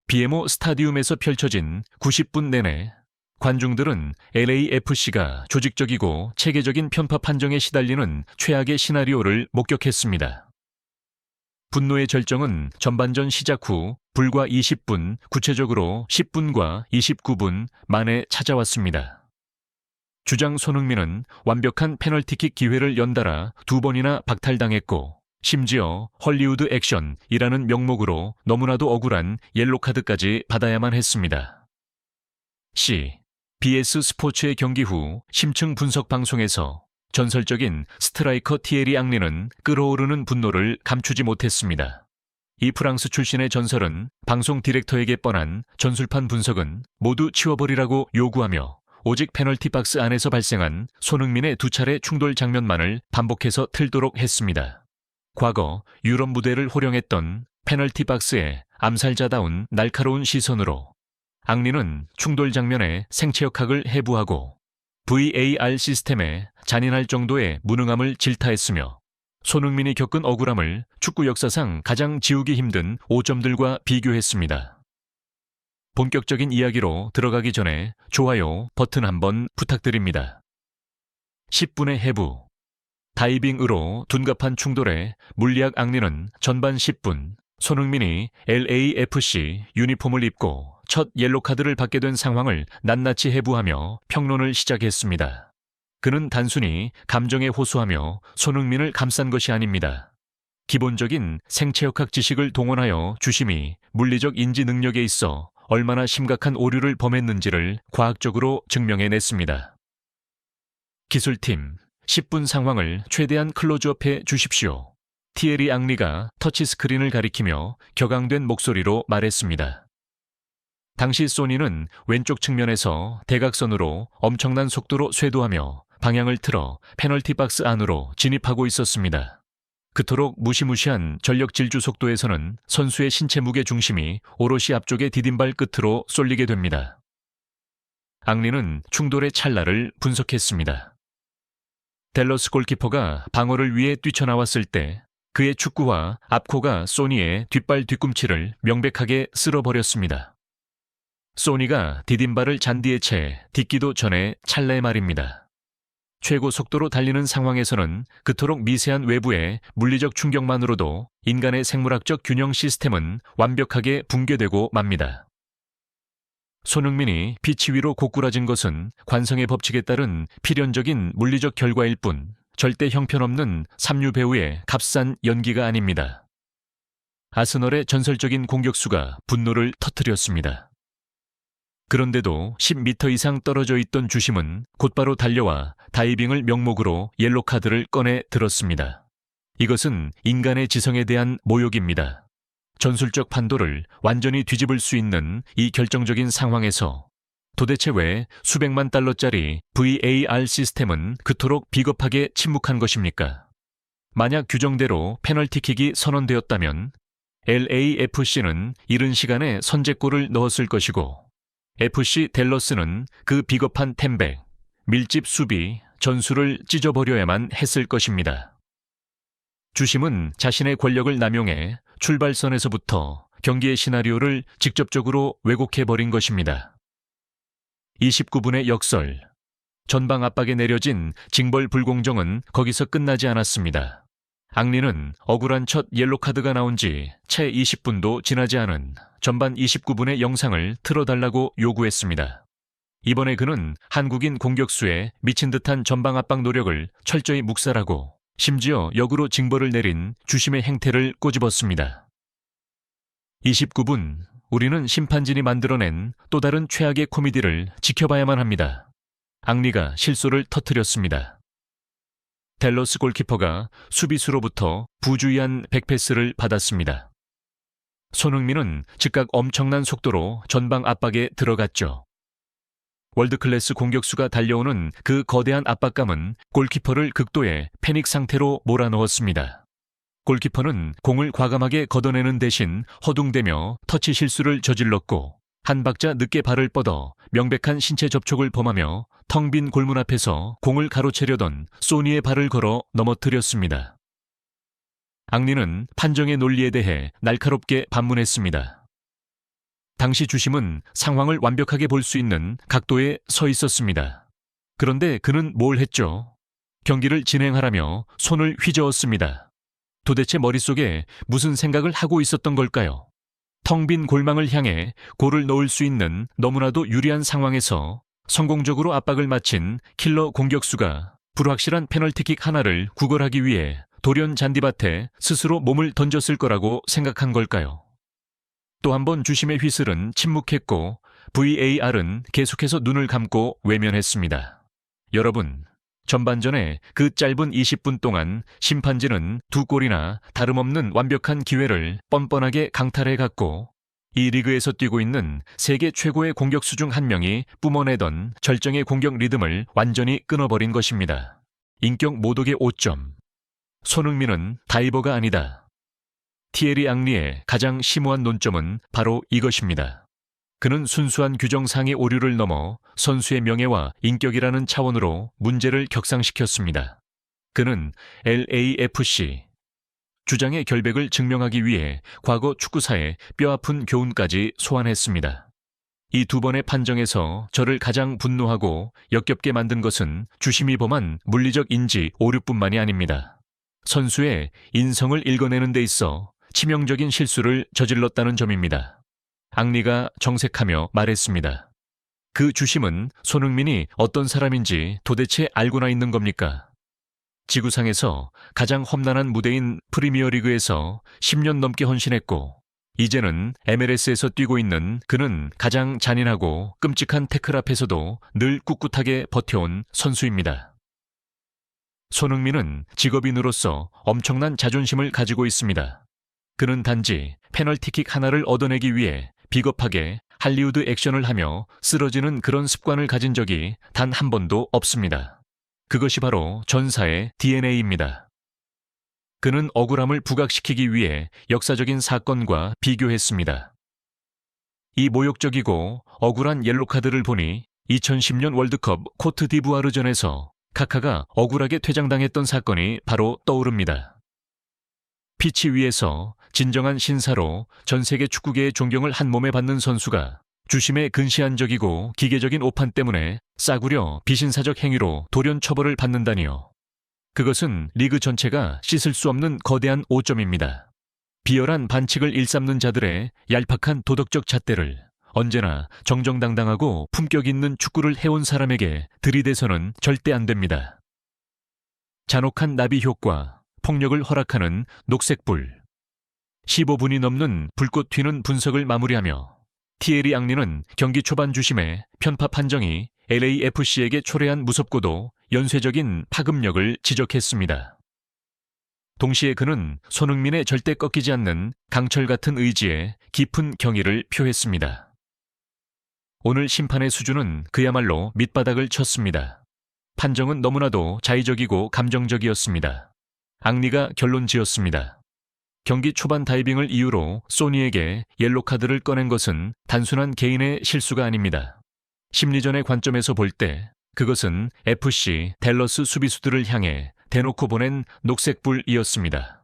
BMO 스타디움에서 펼쳐진 90분 내내 관중들은 LAFC가 조직적이고 체계적인 편파 판정에 시달리는 최악의 시나리오를 목격했습니다. 분노의 절정은 전반전 시작 후 불과 20분, 구체적으로 10분과 29분 만에 찾아왔습니다. 주장 손흥민은 완벽한 페널티킥 기회를 연달아 2번이나 박탈당했고 심지어 헐리우드 액션이라는 명목으로 너무나도 억울한 옐로카드까지 받아야만 했습니다. BS 스포츠의 경기 후 심층 분석 방송에서 전설적인 스트라이커 티에리 앙리는 끓어오르는 분노를 감추지 못했습니다. 이 프랑스 출신의 전설은 방송 디렉터에게 뻔한 전술판 분석은 모두 치워버리라고 요구하며 오직 페널티 박스 안에서 발생한 손흥민의 2차례 충돌 장면만을 반복해서 틀도록 했습니다. 과거 유럽 무대를 호령했던 페널티 박스의 암살자다운 날카로운 시선으로 앙리는 충돌 장면에 생체역학을 해부하고 VAR 시스템에 잔인할 정도의 무능함을 질타했으며 손흥민이 겪은 억울함을 축구 역사상 가장 지우기 힘든 오점들과 비교했습니다. 본격적인 이야기로 들어가기 전에 좋아요 버튼 한번 부탁드립니다. 10분의 해부. 다이빙으로 둔갑한 충돌에 물리학 앙리는 전반 10분 손흥민이 LAFC 유니폼을 입고 첫 옐로카드를 받게 된 상황을 낱낱이 해부하며 평론을 시작했습니다. 그는 단순히 감정에 호소하며 손흥민을 감싼 것이 아닙니다. 기본적인 생체역학 지식을 동원하여 주심이 물리적 인지 능력에 있어 얼마나 심각한 오류를 범했는지를 과학적으로 증명해냈습니다. 기술팀, 10분 상황을 최대한 클로즈업해 주십시오. 티에리 앙리가 터치스크린을 가리키며 격앙된 목소리로 말했습니다. 당시 소니는 왼쪽 측면에서 대각선으로 엄청난 속도로 쇄도하며 방향을 틀어 페널티 박스 안으로 진입하고 있었습니다. 그토록 무시무시한 전력 질주 속도에서는 선수의 신체 무게 중심이 오롯이 앞쪽의 디딤발 끝으로 쏠리게 됩니다. 앙리는 충돌의 찰나를 분석했습니다. 댈러스 골키퍼가 방어를 위해 뛰쳐나왔을 때 그의 축구와 앞코가 소니의 뒷발 뒤꿈치를 명백하게 쓸어버렸습니다. 소니가 디딤발을 잔디에 채 딛기도 전에 찰나의 말입니다. 최고 속도로 달리는 상황에서는 그토록 미세한 외부의 물리적 충격만으로도 인간의 생물학적 균형 시스템은 완벽하게 붕괴되고 맙니다. 손흥민이 피치 위로 고꾸라진 것은 관성의 법칙에 따른 필연적인 물리적 결과일 뿐 절대 형편없는 삼류 배우의 값싼 연기가 아닙니다. 아스널의 전설적인 공격수가 분노를 터뜨렸습니다. 그런데도 10m 이상 떨어져 있던 주심은 곧바로 달려와 다이빙을 명목으로 옐로카드를 꺼내 들었습니다. 이것은 인간의 지성에 대한 모욕입니다. 전술적 판도를 완전히 뒤집을 수 있는 이 결정적인 상황에서 도대체 왜 수백만 달러짜리 VAR 시스템은 그토록 비겁하게 침묵한 것입니까? 만약 규정대로 페널티킥이 선언되었다면 LAFC는 이른 시간에 선제골을 넣었을 것이고 FC 댈러스는 그 비겁한 템백, 밀집 수비, 전술을 찢어버려야만 했을 것입니다. 주심은 자신의 권력을 남용해 출발선에서부터 경기의 시나리오를 직접적으로 왜곡해버린 것입니다. 29분의 역설. 전방 압박에 내려진 징벌 불공정은 거기서 끝나지 않았습니다. 앙리는 억울한 첫 옐로카드가 나온 지 채 20분도 지나지 않은 전반 29분의 영상을 틀어달라고 요구했습니다. 이번에 그는 한국인 공격수의 미친 듯한 전방 압박 노력을 철저히 묵살하고 심지어 역으로 징벌을 내린 주심의 행태를 꼬집었습니다. 29분, 우리는 심판진이 만들어낸 또 다른 최악의 코미디를 지켜봐야만 합니다. 앙리가 실소를 터뜨렸습니다. 댈러스 골키퍼가 수비수로부터 부주의한 백패스를 받았습니다. 손흥민은 즉각 엄청난 속도로 전방 압박에 들어갔죠. 월드클래스 공격수가 달려오는 그 거대한 압박감은 골키퍼를 극도의 패닉 상태로 몰아넣었습니다. 골키퍼는 공을 과감하게 걷어내는 대신 허둥대며 터치 실수를 저질렀고 한 박자 늦게 발을 뻗어 명백한 신체 접촉을 범하며 텅 빈 골문 앞에서 공을 가로채려던 소니의 발을 걸어 넘어뜨렸습니다. 앙리는 판정의 논리에 대해 날카롭게 반문했습니다. 당시 주심은 상황을 완벽하게 볼 수 있는 각도에 서 있었습니다. 그런데 그는 뭘 했죠? 경기를 진행하라며 손을 휘저었습니다. 도대체 머릿속에 무슨 생각을 하고 있었던 걸까요? 텅 빈 골망을 향해 골을 넣을 수 있는 너무나도 유리한 상황에서 성공적으로 압박을 마친 킬러 공격수가 불확실한 페널티킥 하나를 구걸하기 위해 돌연 잔디밭에 스스로 몸을 던졌을 거라고 생각한 걸까요? 또 한 번 주심의 휘슬은 침묵했고 VAR은 계속해서 눈을 감고 외면했습니다. 여러분, 전반전에 그 짧은 20분 동안 심판진은 두 골이나 다름없는 완벽한 기회를 뻔뻔하게 강탈해갔고 이 리그에서 뛰고 있는 세계 최고의 공격수 중 한 명이 뿜어내던 절정의 공격 리듬을 완전히 끊어버린 것입니다. 인격 모독의 5점. 손흥민은 다이버가 아니다. 티에리 앙리의 가장 심오한 논점은 바로 이것입니다. 그는 순수한 규정상의 오류를 넘어 선수의 명예와 인격이라는 차원으로 문제를 격상시켰습니다. 그는 LAFC 주장의 결백을 증명하기 위해 과거 축구사의 뼈아픈 교훈까지 소환했습니다. 이 두 번의 판정에서 저를 가장 분노하고 역겹게 만든 것은 주심이 범한 물리적 인지 오류뿐만이 아닙니다. 선수의 인성을 읽어내는 데 있어 치명적인 실수를 저질렀다는 점입니다. 앙리가 정색하며 말했습니다. 그 주심은 손흥민이 어떤 사람인지 도대체 알고나 있는 겁니까? 지구상에서 가장 험난한 무대인 프리미어리그에서 10년 넘게 헌신했고 이제는 MLS에서 뛰고 있는 그는 가장 잔인하고 끔찍한 태클 앞에서도 늘 꿋꿋하게 버텨온 선수입니다. 손흥민은 직업인으로서 엄청난 자존심을 가지고 있습니다. 그는 단지 페널티킥 하나를 얻어내기 위해 비겁하게 할리우드 액션을 하며 쓰러지는 그런 습관을 가진 적이 단 한 번도 없습니다. 그것이 바로 전사의 DNA입니다. 그는 억울함을 부각시키기 위해 역사적인 사건과 비교했습니다. 이 모욕적이고 억울한 옐로카드를 보니 2010년 월드컵 코트디부아르전에서 카카가 억울하게 퇴장당했던 사건이 바로 떠오릅니다. 피치 위에서 진정한 신사로 전 세계 축구계의 존경을 한 몸에 받는 선수가 주심의 근시안적이고 기계적인 오판 때문에 싸구려 비신사적 행위로 돌연 처벌을 받는다니요. 그것은 리그 전체가 씻을 수 없는 거대한 오점입니다. 비열한 반칙을 일삼는 자들의 얄팍한 도덕적 잣대를 언제나 정정당당하고 품격 있는 축구를 해온 사람에게 들이대서는 절대 안 됩니다. 잔혹한 나비 효과, 폭력을 허락하는 녹색불. 15분이 넘는 불꽃 튀는 분석을 마무리하며 티에리 앙리는 경기 초반 주심의 편파 판정이 LAFC에게 초래한 무섭고도 연쇄적인 파급력을 지적했습니다. 동시에 그는 손흥민의 절대 꺾이지 않는 강철 같은 의지에 깊은 경의를 표했습니다. 오늘 심판의 수준은 그야말로 밑바닥을 쳤습니다. 판정은 너무나도 자의적이고 감정적이었습니다. 앙리가 결론 지었습니다. 경기 초반 다이빙을 이유로 소니에게 옐로카드를 꺼낸 것은 단순한 개인의 실수가 아닙니다. 심리전의 관점에서 볼 때 그것은 FC 댈러스 수비수들을 향해 대놓고 보낸 녹색불이었습니다.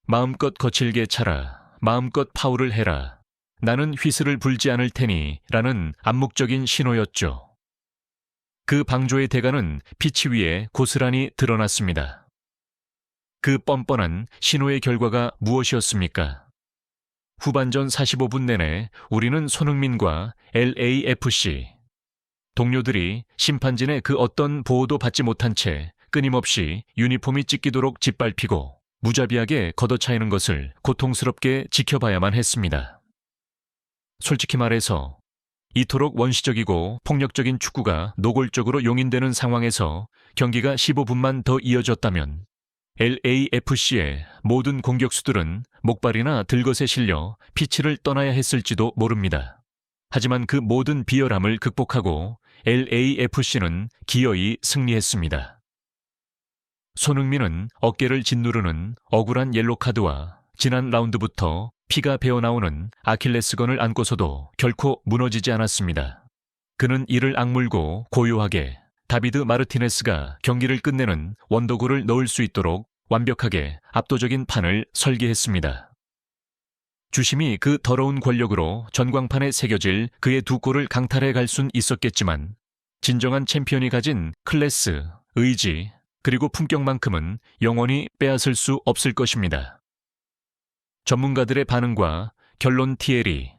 마음껏 거칠게 차라, 마음껏 파울을 해라, 나는 휘슬을 불지 않을 테니 라는 암묵적인 신호였죠. 그 방조의 대가는 피치 위에 고스란히 드러났습니다. 그 뻔뻔한 신호의 결과가 무엇이었습니까? 후반전 45분 내내 우리는 손흥민과 LAFC 동료들이 심판진의 그 어떤 보호도 받지 못한 채 끊임없이 유니폼이 찢기도록 짓밟히고 무자비하게 걷어차이는 것을 고통스럽게 지켜봐야만 했습니다. 솔직히 말해서 이토록 원시적이고 폭력적인 축구가 노골적으로 용인되는 상황에서 경기가 15분만 더 이어졌다면 LAFC의 모든 공격수들은 목발이나 들것에 실려 피치를 떠나야 했을지도 모릅니다. 하지만 그 모든 비열함을 극복하고 LAFC는 기어이 승리했습니다. 손흥민은 어깨를 짓누르는 억울한 옐로카드와 지난 라운드부터 피가 배어나오는 아킬레스건을 안고서도 결코 무너지지 않았습니다. 그는 이를 악물고 고요하게 다비드 마르티네스가 경기를 끝내는 원더골을 넣을 수 있도록 완벽하게 압도적인 판을 설계했습니다. 주심이 그 더러운 권력으로 전광판에 새겨질 그의 두 골을 강탈해 갈 순 있었겠지만 진정한 챔피언이 가진 클래스, 의지, 그리고 품격만큼은 영원히 빼앗을 수 없을 것입니다. 전문가들의 반응과 결론 티에리.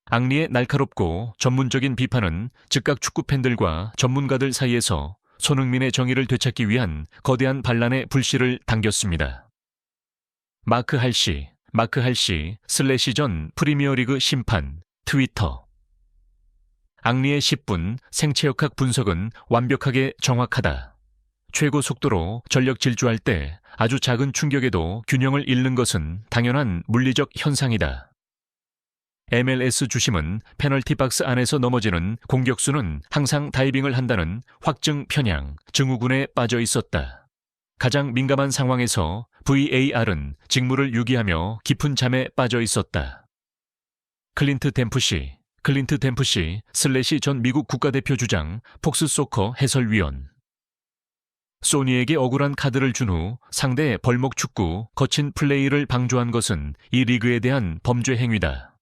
앙리의 날카롭고 전문적인 비판은 즉각 축구팬들과 전문가들 사이에서 손흥민의 정의를 되찾기 위한 거대한 반란의 불씨를 당겼습니다. 마크 할시 / 전 프리미어리그 심판, 트위터. 앙리의 10분 생체역학 분석은 완벽하게 정확하다. 최고 속도로 전력 질주할 때 아주 작은 충격에도 균형을 잃는 것은 당연한 물리적 현상이다. MLS 주심은 페널티 박스 안에서 넘어지는 공격수는 항상 다이빙을 한다는 확증 편향 증후군에 빠져 있었다. 가장 민감한 상황에서 VAR은 직무를 유기하며 깊은 잠에 빠져 있었다. 클린트 댐프시 / 전 미국 국가대표 주장, 폭스소커 해설위원. 소니에게 억울한 카드를 준 후 상대의 벌목 축구, 거친 플레이를 방조한 것은 이 리그에 대한 범죄 행위다.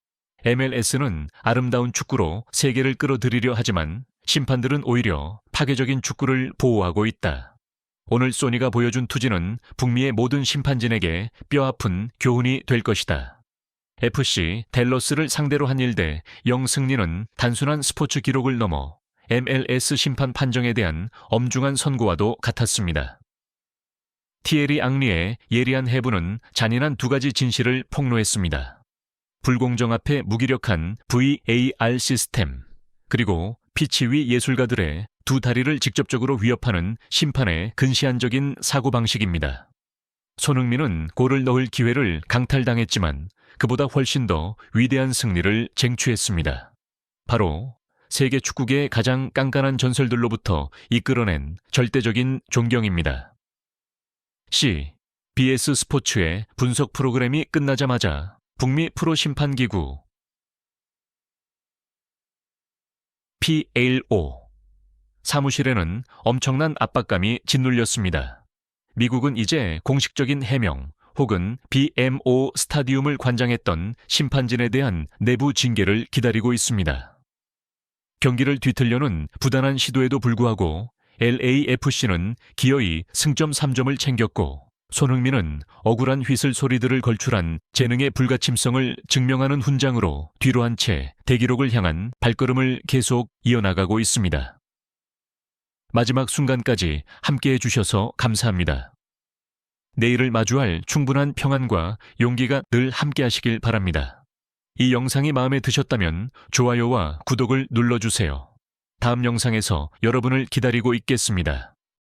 MLS는 아름다운 축구로 세계를 끌어들이려 하지만 심판들은 오히려 파괴적인 축구를 보호하고 있다. 오늘 소니가 보여준 투지는 북미의 모든 심판진에게 뼈아픈 교훈이 될 것이다. FC 댈러스를 상대로 한 1대0 승리는 단순한 스포츠 기록을 넘어 MLS 심판 판정에 대한 엄중한 선고와도 같았습니다. 티에리 앙리의 예리한 해부는 잔인한 두 가지 진실을 폭로했습니다. 불공정 앞에 무기력한 VAR 시스템, 그리고 피치 위 예술가들의 두 다리를 직접적으로 위협하는 심판의 근시안적인 사고방식입니다. 손흥민은 골을 넣을 기회를 강탈당했지만 그보다 훨씬 더 위대한 승리를 쟁취했습니다. 바로 세계 축구계의 가장 깐깐한 전설들로부터 이끌어낸 절대적인 존경입니다. BS 스포츠의 분석 프로그램이 끝나자마자 북미 프로심판기구 PLO 사무실에는 엄청난 압박감이 짓눌렸습니다. 미국은 이제 공식적인 해명 혹은 BMO 스타디움을 관장했던 심판진에 대한 내부 징계를 기다리고 있습니다. 경기를 뒤틀려는 부단한 시도에도 불구하고 LAFC는 기어이 승점 3점을 챙겼고 손흥민은 억울한 휘슬 소리들을 걸출한 재능의 불가침성을 증명하는 훈장으로 뒤로 한 채 대기록을 향한 발걸음을 계속 이어나가고 있습니다. 마지막 순간까지 함께해 주셔서 감사합니다. 내일을 마주할 충분한 평안과 용기가 늘 함께하시길 바랍니다. 이 영상이 마음에 드셨다면 좋아요와 구독을 눌러주세요. 다음 영상에서 여러분을 기다리고 있겠습니다.